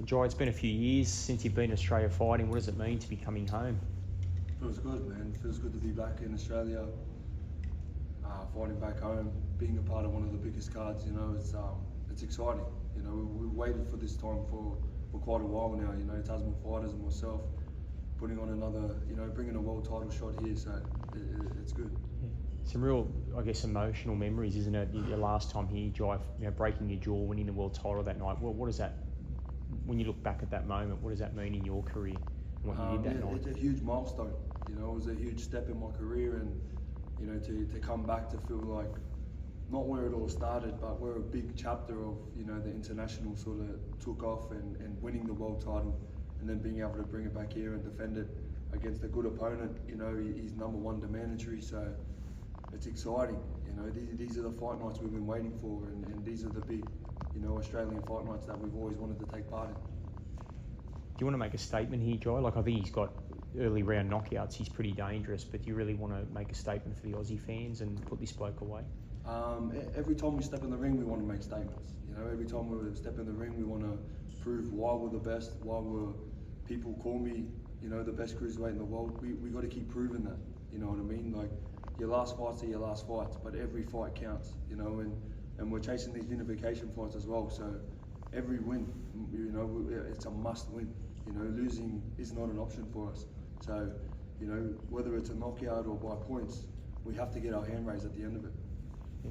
Jai, it's been a few years since you've been in Australia fighting. What does it mean to be coming home? Feels good, man. Feels good to be back in Australia, fighting back home, being a part of one of the biggest cards. You know, it's exciting. You know, we've waited for this time for quite a while now. You know, Tasman fighters and myself putting on another, you know, bringing a world title shot here. So it's good. Yeah. Some real, I guess, emotional memories, isn't it? Your last time here, Jai, you know, breaking your jaw, winning the world title that night. What does that, when you look back at that moment, what does that mean in your career and what you did that night? It's a huge milestone. You know, it was a huge step in my career, and you know, to come back to feel like not where it all started, but where a big chapter of, you know, the international sort of took off, and winning the world title, and then being able to bring it back here and defend it against a good opponent. You know, he's #1 mandatory, so it's exciting. You know, these are the fight nights we've been waiting for, and these are the big, you know, Australian fight nights that we've always wanted to take part in. Do you want to make a statement here, Jai? Like, I think he's got early round knockouts. He's pretty dangerous, but do you really want to make a statement for the Aussie fans and put this bloke away? Every time we step in the ring, we want to make statements. You know, every time we step in the ring, we want to prove why we're the best, why people call me, you know, the best cruiserweight in the world. We got to keep proving that. You know what I mean? Like, your last fights are your last fights, but every fight counts. You know, and we're chasing these unification fights as well. So every win, you know, it's a must win. You know, losing is not an option for us. So, you know, whether it's a knockout or by points, we have to get our hand raised at the end of it. Yeah.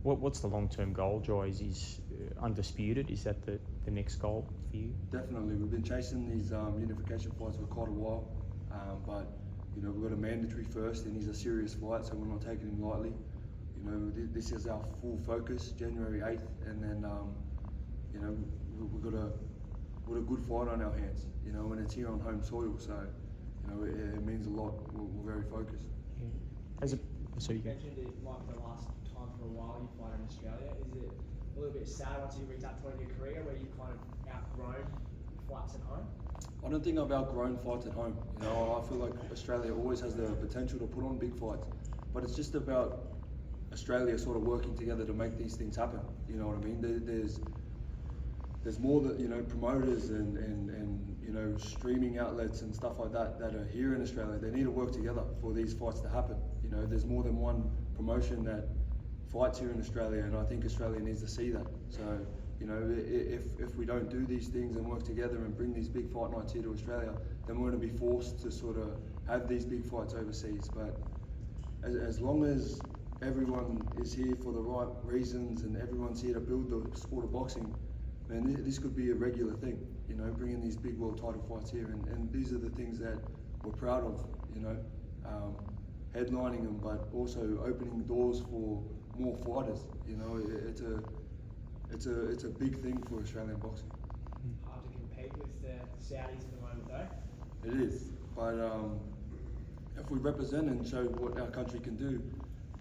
What's the long-term goal, Jai? Is undisputed? Is that the next goal for you? Definitely. We've been chasing these unification fights for quite a while, but you know, we've got a mandatory first, and he's a serious fight, so we're not taking him lightly. You know, this is our full focus, January 8th, and then you know, we've got a good fight on our hands. You know, and it's here on home soil, so you know, it means a lot. We're very focused. Yeah. So you mentioned it might be the last time for a while you fight in Australia. Is it a little bit sad once you reach that point in your career where you've kind of outgrown fights at home? I don't think I've outgrown fights at home. You know, I feel like Australia always has the potential to put on big fights, but it's just about Australia sort of working together to make these things happen. You know what I mean? There's more that, you know, promoters and you know, streaming outlets and stuff like that that are here in Australia. They need to work together for these fights to happen. You know, there's more than one promotion that fights here in Australia, and I think Australia needs to see that. So, you know, if we don't do these things and work together and bring these big fight nights here to Australia, then we're going to be forced to sort of have these big fights overseas. But as long as everyone is here for the right reasons and everyone's here to build the sport of boxing, man, this could be a regular thing, you know, bringing these big world title fights here, and these are the things that we're proud of, you know, headlining them, but also opening doors for more fighters. You know, it's a big thing for Australian boxing. Hard to compete with the Saudis at the moment, though. It is, but if we represent and show what our country can do,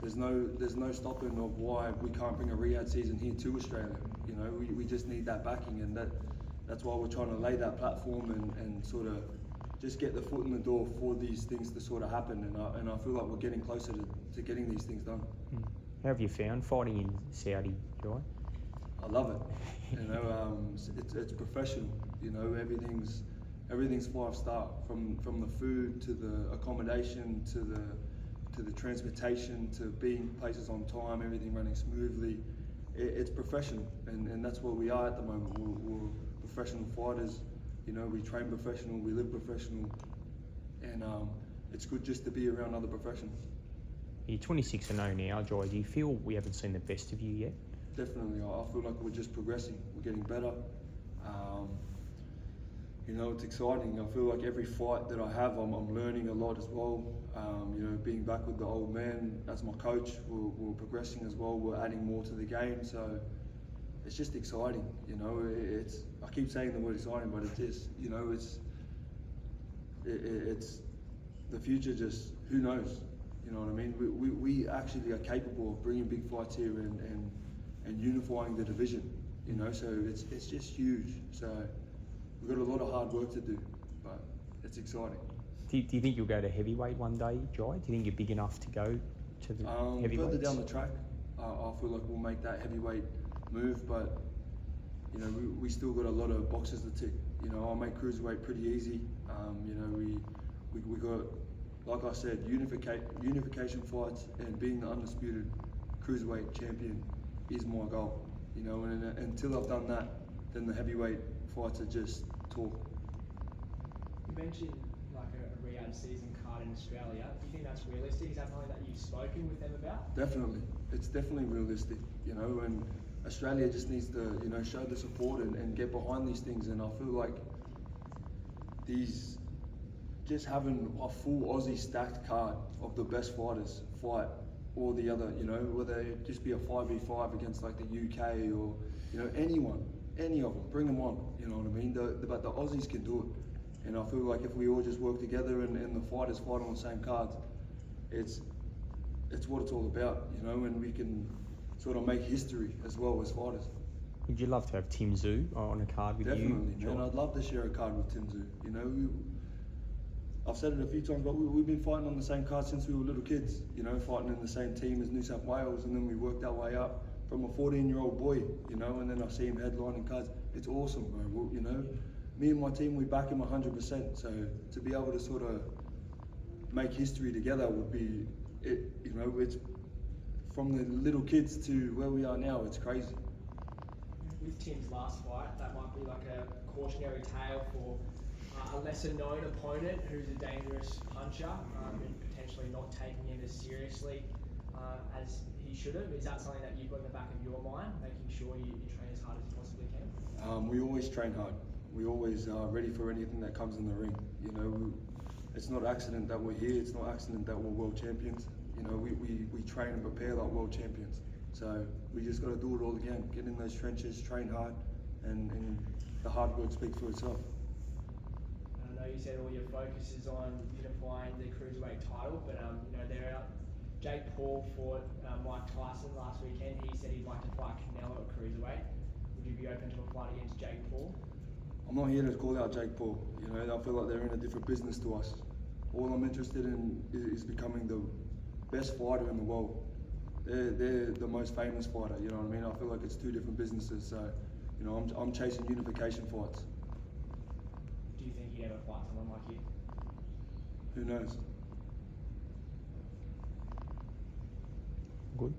there's no stopping of why we can't bring a Riyadh season here to Australia. You know, we just need that backing, and that's why we're trying to lay that platform and sort of just get the foot in the door for these things to sort of happen. And I feel like we're getting closer to getting these things done. How have you found fighting in Saudi, Jai? I love it. You know, it's professional. You know, everything's 5-star, from the food to the accommodation to the transportation to being places on time, everything running smoothly. It's professional, and that's where we are at the moment. We're professional fighters. You know, we train professional, we live professional, and it's good just to be around other professionals. You're 26-0 now, Jai. Do you feel we haven't seen the best of you yet? Definitely. I feel like we're just progressing. We're getting better. You know, it's exciting. I feel like every fight that I have, I'm learning a lot as well. You know, being back with the old man as my coach, we're progressing as well. We're adding more to the game, so it's just exciting. You know, I keep saying the word exciting, but it is. You know, it's the future. Just who knows? You know what I mean? We actually are capable of bringing big fights here and unifying the division. You know, so it's just huge. So we've got a lot of hard work to do, but it's exciting. Do you think you'll go to heavyweight one day, Jai? Do you think you're big enough to go to the heavyweight? Further down the track, I feel like we'll make that heavyweight move, but you know, we still got a lot of boxes to tick. You know, I make cruiserweight pretty easy. You know, we got, like I said, unification fights, and being the undisputed cruiserweight champion is my goal. You know, and until I've done that, then the heavyweight fights are just talk. You mentioned like a Riyadh season card in Australia. Do you think that's realistic? Is that something that you've spoken with them about? Definitely, it's definitely realistic. You know, and Australia just needs to, you know, show the support and get behind these things. And I feel like just having a full Aussie stacked card of the best fighters fight all the other, you know, whether it just be a 5v5 against like the UK or, you know, anyone, any of them, bring them on, you know what I mean? But the Aussies can do it. And I feel like if we all just work together and the fighters fight on the same cards, it's what it's all about, you know, and we can sort of make history as well as fighters. Would you love to have Tim Tszyu on a card with Definitely, you? man. I'd love to share a card with Tim Tszyu. You know, I've said it a few times, but we've been fighting on the same card since we were little kids. You know, fighting in the same team as New South Wales, and then we worked our way up from a 14-year-old boy. You know, and then I see him headlining cards. It's awesome, bro. Well, you know, me and my team, we back him 100%. So to be able to sort of make history together would be, it. You know, it's from the little kids to where we are now. It's crazy. With Tim's last fight, that might be like a cautionary tale for a lesser known opponent who's a dangerous puncher and potentially not taking it as seriously as he should have. Is that something that you've got in the back of your mind, making sure you train as hard as you possibly can? We always train hard. We always are ready for anything that comes in the ring. You know, it's not accident that we're here. It's not accident that we're world champions. You know, we train and prepare like world champions. So we just got to do it all again. Get in those trenches, train hard, and the hard work speaks for itself. I know you said all your focus is on unifying the cruiserweight title, but you know, Jake Paul fought Mike Tyson last weekend. He said he'd like to fight Canelo at cruiserweight. Would you be open to a fight against Jake Paul? I'm not here to call out Jake Paul. You know, I feel like they're in a different business to us. All I'm interested in is becoming the best fighter in the world. They're the most famous fighter, you know what I mean? I feel like it's two different businesses, so, you know, I'm chasing unification fights. Do you think he'd ever fight someone like you? Who knows? Good.